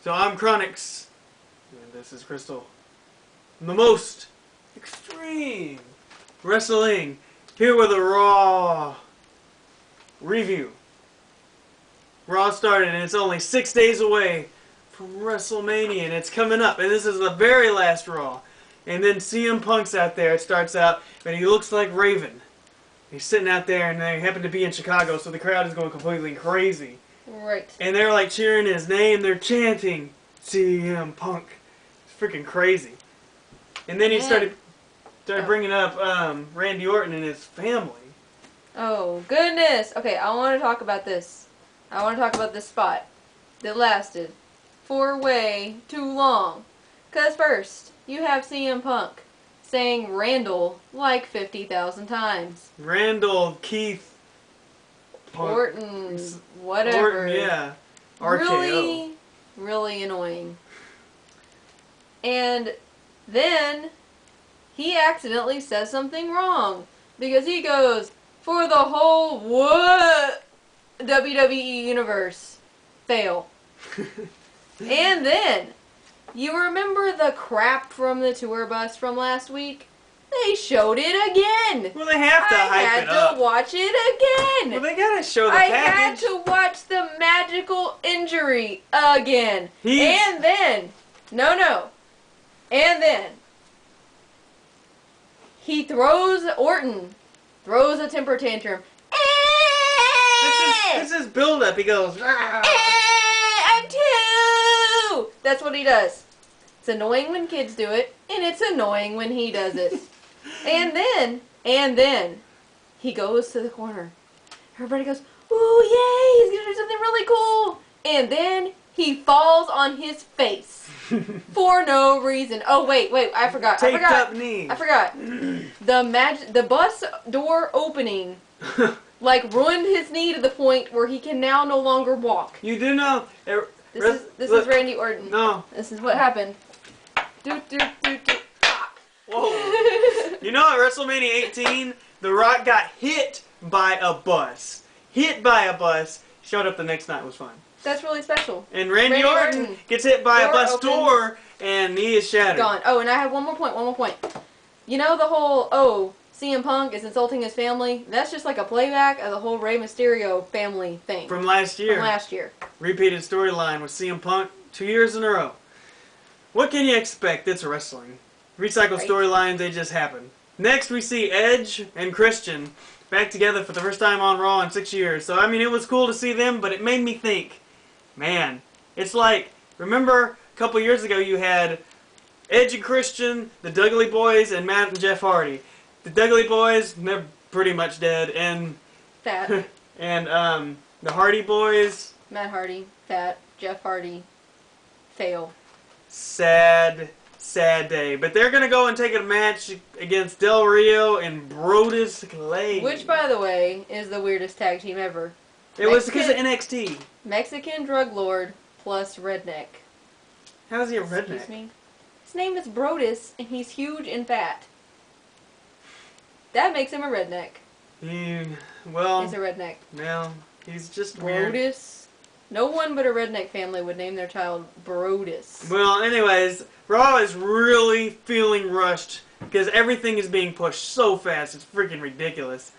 So I'm Kronicz, and this is Kristol. The most extreme wrestling, here with a Raw review. Raw started and it's only 6 days away from WrestleMania, and it's coming up, and this is the very last Raw. And then CM Punk's out there. It starts out, but he looks like Raven. He's sitting out there, and they happen to be in Chicago, so the crowd is going completely crazy. Right. And they're like cheering his name. They're chanting CM Punk. It's freaking crazy. And then he started bringing up Randy Orton and his family. Oh, goodness. Okay, I want to talk about this. I want to talk about this spot that lasted for way too long. Because first, you have CM Punk saying Randall like 50,000 times. Randall, Keith, Punk. Orton, whatever. Orton, yeah. RKO. Really, really annoying. And then he accidentally says something wrong. Because he goes, for the whole what? WWE Universe. Fail. And then, you remember the crap from the tour bus from last week? They showed it again. Well, they have to hype it up. I had to watch it again. Well, they gotta show the I package. had to watch the magical injury again. And then, and then, he Orton throws a temper tantrum. This is build-up. He goes, I'm two! That's what he does. It's annoying when kids do it, and it's annoying when he does it. and then, he goes to the corner. Everybody goes, ooh, yay, he's gonna do something really cool. And then, he falls on his face. For no reason. Oh, wait, I forgot. Taped up knee. I forgot. The bus door opening, like, ruined his knee to the point where he can now no longer walk. You do know. This is Randy Orton. No. This is what happened. Whoa. You know at WrestleMania 18, The Rock got hit by a bus. Showed up the next night, was fine. That's really special. And Randy Orton gets hit by a bus door, and knee is shattered. Gone. Oh, and I have one more point. You know the whole, CM Punk is insulting his family? That's just like a playback of the whole Rey Mysterio family thing. From last year. Repeated storyline with CM Punk 2 years in a row. What can you expect? It's wrestling. Recycled storylines, they just happen. Next we see Edge and Christian back together for the first time on Raw in 6 years. So, I mean, it was cool to see them, but it made me think, man, it's like, remember a couple years ago you had Edge and Christian, the Dudley Boys, and Matt and Jeff Hardy. The Dudley Boys, they're pretty much dead, and fat. And the Hardy Boys, Matt Hardy, fat. Jeff Hardy, fail. Sad day. But they're gonna go and take a match against Del Rio and Brodus Clay. Which, by the way, is the weirdest tag team ever. It was because of NXT. Mexican drug lord plus redneck. How is he a redneck? Excuse me. His name is Brodus, and he's huge and fat. That makes him a redneck. He's a redneck. No, he's just weird. Brodus. No one but a redneck family would name their child Brodus. Well, anyways, Raw is really feeling rushed because everything is being pushed so fast. It's freaking ridiculous.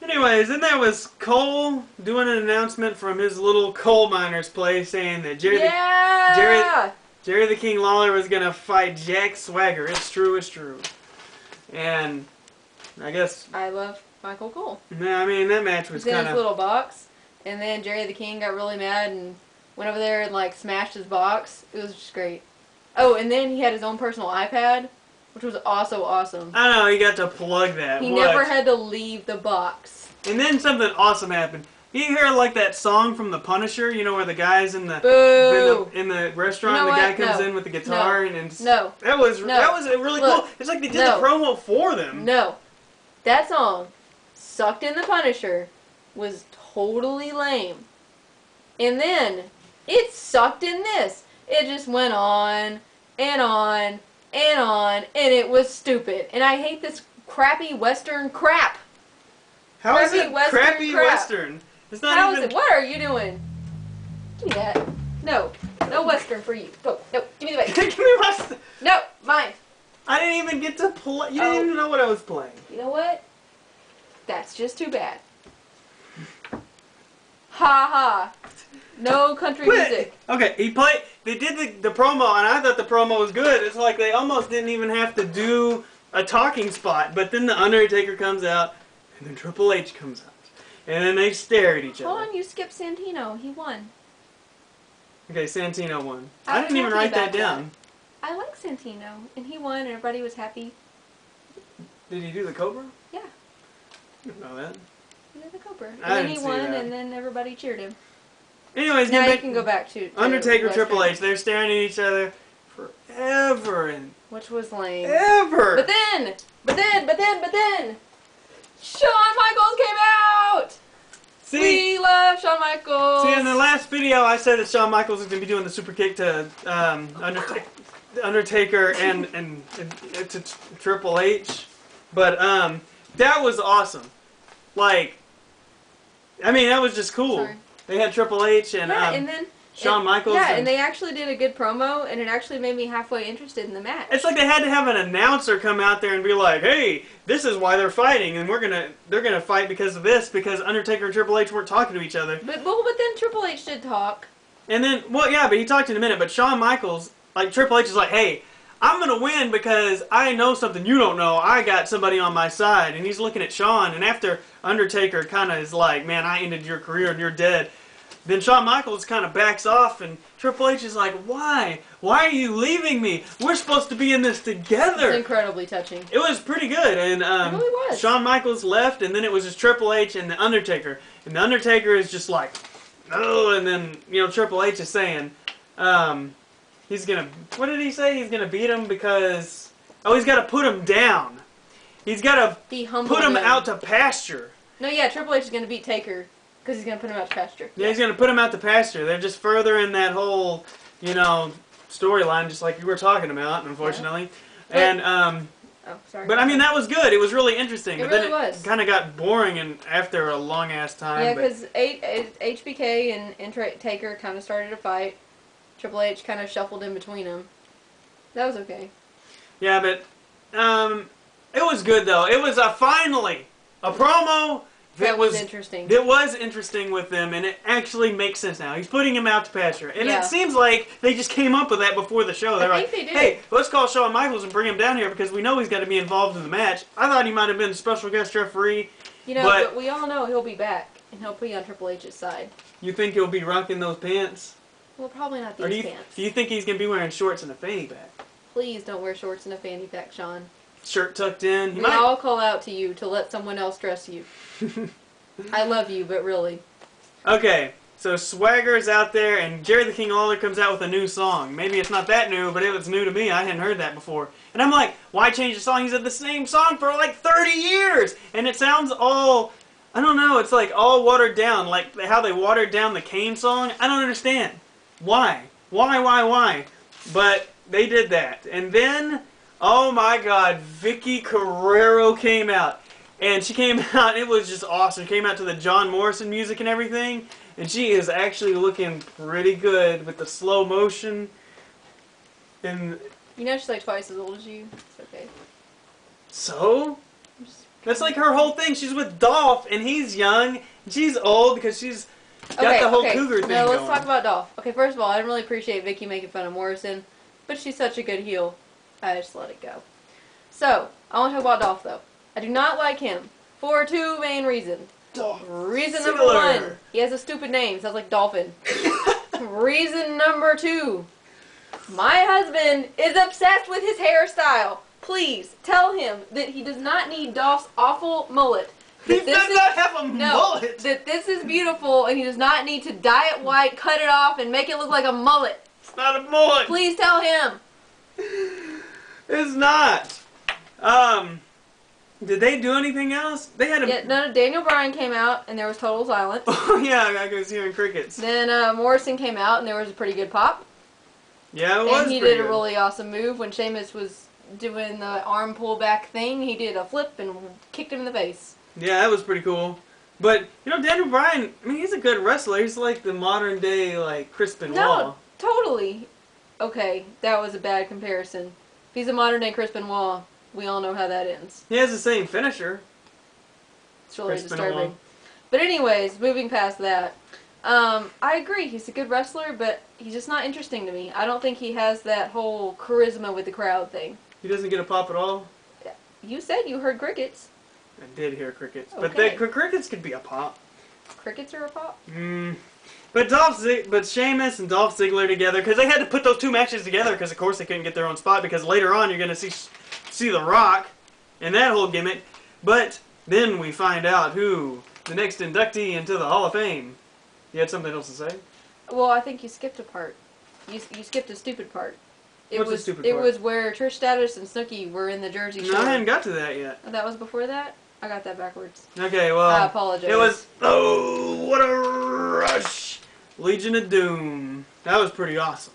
Anyways, then there was Cole doing an announcement from his little coal miner's place saying that Jerry the King Lawler was going to fight Jack Swagger. It's true, it's true. And I guess... I love Michael Cole. Yeah, I mean, that match was kind of... in his little box, and then Jerry the King got really mad and went over there and, like, smashed his box. It was just great. Oh, and then he had his own personal iPad, which was also awesome. I know, he got to plug that. He never had to leave the box. And then something awesome happened. You hear, like, that song from The Punisher, you know, where the guy's in the restaurant, and the guy comes in with the guitar, and that was really cool. It's like they did the promo for them. No. That song, Sucked in the Punisher, was totally lame. And then, it sucked in this. It just went on, and on, and on, and it was stupid. And I hate this crappy Western crap. How is it crappy Western? It's not even... What are you doing? Give me that. No. No Western for you. Go. No, give me the bag. Give me my stuff. No, mine. I didn't even get to play. You didn't even know what I was playing. You know what? That's just too bad. Ha ha. No country music. Okay, they did the promo, and I thought the promo was good. It's like they almost didn't even have to do a talking spot, but then the Undertaker comes out, and then Triple H comes out. And then they stare at each other. Hold on, you skipped Santino. He won. Okay, Santino won. I I didn't even write that down. I like Santino, and he won, and everybody was happy. Did he do the Cobra? Yeah. I didn't know that. He did the Cobra. And I then didn't he see won, that. and then everybody cheered him. Anyways, now you can go back to Undertaker, Western. Triple H. They're staring at each other forever and which was lame. ever. But then, Shawn Michaels came out. We love Shawn Michaels. See, in the last video, I said that Shawn Michaels is going to be doing the super kick to Undertaker and to Triple H, but that was awesome. Like, I mean, that was just cool. Sorry. They had Triple H and and then Shawn Michaels. Yeah, and they actually did a good promo, and it actually made me halfway interested in the match. It's like they had to have an announcer come out there and be like, "Hey, this is why they're fighting, and they're gonna fight because of this, because Undertaker and Triple H weren't talking to each other." But then Triple H did talk. And then, well, yeah, but he talked in a minute. But Shawn Michaels, like Triple H, is like, "Hey, I'm gonna win because I know something you don't know. I got somebody on my side." And he's looking at Shawn, and after Undertaker kind of is like, "Man, I ended your career and you're dead," then Shawn Michaels kind of backs off, and Triple H is like, "Why? Why are you leaving me? We're supposed to be in this together." It's incredibly touching. It was pretty good, and it really was. Shawn Michaels left, and then it was just Triple H and the Undertaker, and the Undertaker is just like, "Oh," and then Triple H is saying, he's gonna. What did he say? He's gonna beat him because he's got to put him down. He's got to put him out to pasture. No, yeah, Triple H is gonna beat Taker. Because he's going to put him out to pasture. Yeah, he's going to put him out to pasture. They're just furthering that whole, storyline, just like you were talking about, unfortunately. Yeah. And, oh, sorry. But, I mean, that was good. It was really interesting. It but really then was. It kind of got boring after a long-ass time. Yeah, because HBK and Taker kind of started a fight. Triple H kind of shuffled in between them. That was okay. Yeah, but it was good, though. It was finally a promo. That was interesting. It was interesting with them, and it actually makes sense now. He's putting him out to pasture. And it seems like they just came up with that before the show. They're like, they did. "Hey, let's call Shawn Michaels and bring him down here because we know he's got to be involved in the match." I thought he might have been a special guest referee. But we all know he'll be back, and he'll be on Triple H's side. You think he'll be rocking those pants? Well, probably not these pants. Do you think he's going to be wearing shorts and a fanny pack? Please don't wear shorts and a fanny pack, Shawn. Shirt tucked in. We all call out to you to let someone else dress you. I love you, but really. Okay, so Swagger's out there, and Jerry the King Lawler comes out with a new song. Maybe it's not that new, but it was new to me. I hadn't heard that before. And I'm like, why change the song? He's had the same song for like 30 years! And it sounds all, I don't know, it's like all watered down. Like how they watered down the Kane song. I don't understand. Why? Why? But they did that. And then, oh my God, Vicky Guerrero came out. And she came out, it was just awesome. She came out to the John Morrison music and everything. And she is actually looking pretty good with the slow motion. And she's like twice as old as you. It's okay. So? That's like her whole thing. She's with Dolph, and he's young. And she's old because she's got the whole cougar thing Now let's going. talk about Dolph. Okay, first of all, I didn't really appreciate Vicky making fun of Morrison. But she's such a good heel. I just let it go. So, I want to talk about Dolph, though. I do not like him for two main reasons. Reason number one, he has a stupid name. Sounds like dolphin. Reason number two, my husband is obsessed with his hairstyle. Please tell him that he does not need Dolph's awful mullet. He does not have a mullet. That this is beautiful and he does not need to dye it white, cut it off, and make it look like a mullet. It's not a mullet. Please tell him. It's not. Did they do anything else? They had a... No, Daniel Bryan came out and there was total silence. Oh yeah, I was hearing crickets. Then Morrison came out and there was a pretty good pop. Yeah, it was. And he did a really awesome move when Sheamus was doing the arm pull back thing. He did a flip and kicked him in the face. Yeah, that was pretty cool. But Daniel Bryan, I mean, he's a good wrestler. He's like the modern day like Chris Benoit. No, totally. Okay, that was a bad comparison. If he's a modern day Chris Benoit, we all know how that ends. He has the same finisher. It's really disturbing. But anyways, moving past that. I agree, he's a good wrestler, but he's just not interesting to me. I don't think he has that whole charisma with the crowd thing. He doesn't get a pop at all? You said you heard crickets. I did hear crickets. Okay. But crickets could be a pop. Crickets are a pop? But Sheamus and Dolph Ziggler together, because they had to put those two matches together, because of course they couldn't get their own spot, because later on you're going to see The Rock and that whole gimmick. But then we find out who the next inductee into the Hall of Fame. You had something else to say? Well, I think you skipped a part. You skipped a stupid part. What's the stupid part? It was where Trish Stratus and Snooki were in the Jersey Shore. No, I hadn't got to that yet. Oh, that was before that? I got that backwards. Okay, well, I apologize. It was, oh, what a rush! Legion of Doom. That was pretty awesome.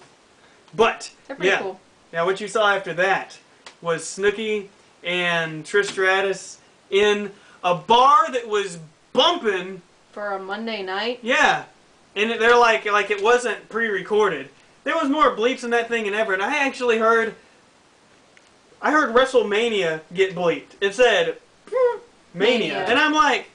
But, They're pretty cool. Now what you saw after that was Snooki and Trish Stratus in a bar that was bumping. For a Monday night? Yeah. And they're like it wasn't pre-recorded. There was more bleeps in that thing than ever. And I actually heard WrestleMania get bleeped. It said, Mania. And I'm like,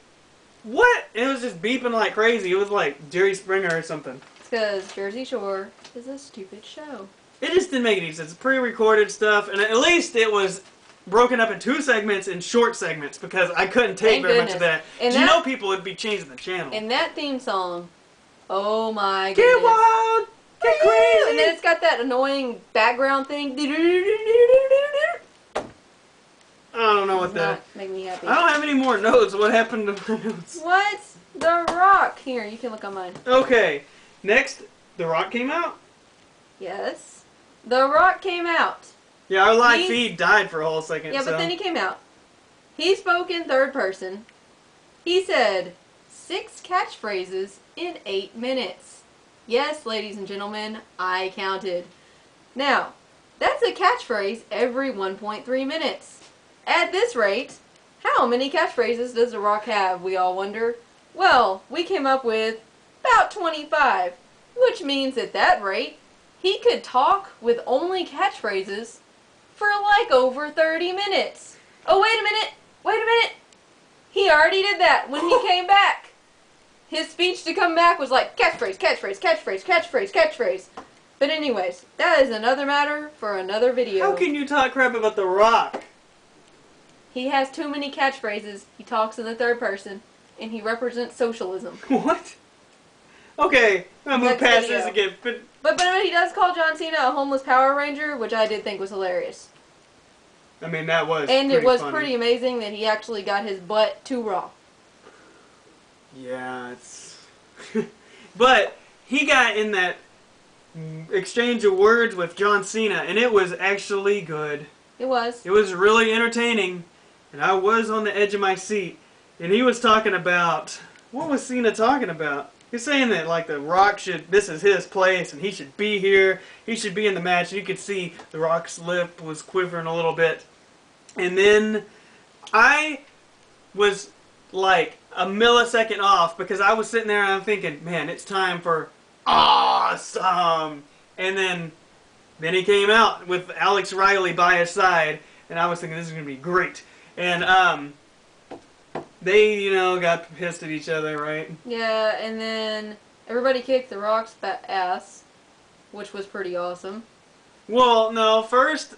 what? And it was just beeping like crazy. It was like Jerry Springer or something. It's because Jersey Shore is a stupid show. It just didn't make any sense. Pre-recorded stuff. And at least it was broken up in 2 segments and short segments, because I couldn't take very much of that. And you know people would be changing the channel. And that theme song, oh my goodness. Get wild! Get crazy! And then it's got that annoying background thing. I don't know what that... Make me happy. I don't have any more notes. What happened to my notes? What? The Rock. Here, you can look on mine. Okay. Next, The Rock came out? Yes. The Rock came out. Yeah, our live feed died for a whole second. Yeah, but then he came out. He spoke in third person. He said 6 catchphrases in 8 minutes. Yes, ladies and gentlemen, I counted. Now, that's a catchphrase every 1.3 minutes. At this rate, how many catchphrases does The Rock have, we all wonder? Well, we came up with about 25, which means at that rate, he could talk with only catchphrases for like over 30 minutes. Oh, wait a minute. Wait a minute. He already did that when he came back. His speech to come back was like catchphrase, catchphrase, catchphrase, catchphrase, catchphrase. But anyways, that is another matter for another video. How can you talk crap about The Rock? He has too many catchphrases. He talks in the third person, and he represents socialism. What? Okay, I'm gonna move past this again. But he does call John Cena a homeless Power Ranger, which I did think was hilarious. I mean, that was and it was funny. Pretty amazing that he actually got his butt to Raw. Yeah, it's... But he got in that exchange of words with John Cena, and it was actually good. It was. It was really entertaining, and I was on the edge of my seat. And he was talking about... What was Cena talking about? He's saying that, like, The Rock should... This is his place, and he should be here. He should be in the match. And you could see The Rock's lip was quivering a little bit. And then I was, like, a millisecond off, because I was sitting there and I'm thinking, man, it's time for awesome. And then he came out with Alex Riley by his side, and I was thinking this is going to be great. And they, you know, got pissed at each other, right? Yeah, and then everybody kicked The Rock's ass, which was pretty awesome. Well, no, first...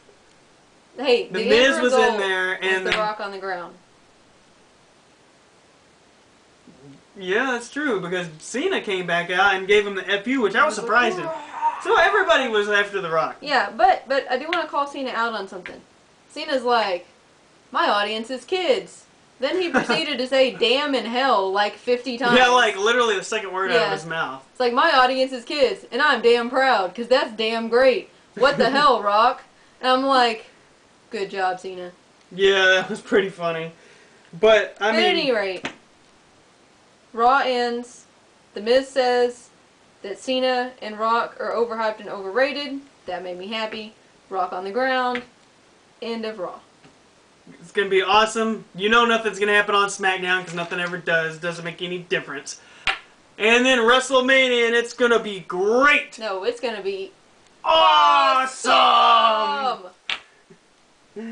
Hey, the Miz was in there, and The Rock on the ground. Yeah, that's true, because Cena came back out and gave him the FU, which I was surprised at. So everybody was after The Rock. Yeah, but I do want to call Cena out on something. Cena's like, my audience is kids. Then he proceeded to say damn and hell like 50 times. Yeah, like literally the second word out of his mouth. It's like, my audience is kids, and I'm damn proud, because that's damn great. What the hell, Rock? And I'm like... Good job, Cena. Yeah, that was pretty funny. But, I mean... At any rate, Raw ends. The Miz says that Cena and Rock are overhyped and overrated. That made me happy. Rock on the ground. End of Raw. It's going to be awesome. You know nothing's going to happen on SmackDown because nothing ever does. Doesn't make any difference. And then WrestleMania, and it's gonna be great. No, it's gonna be awesome.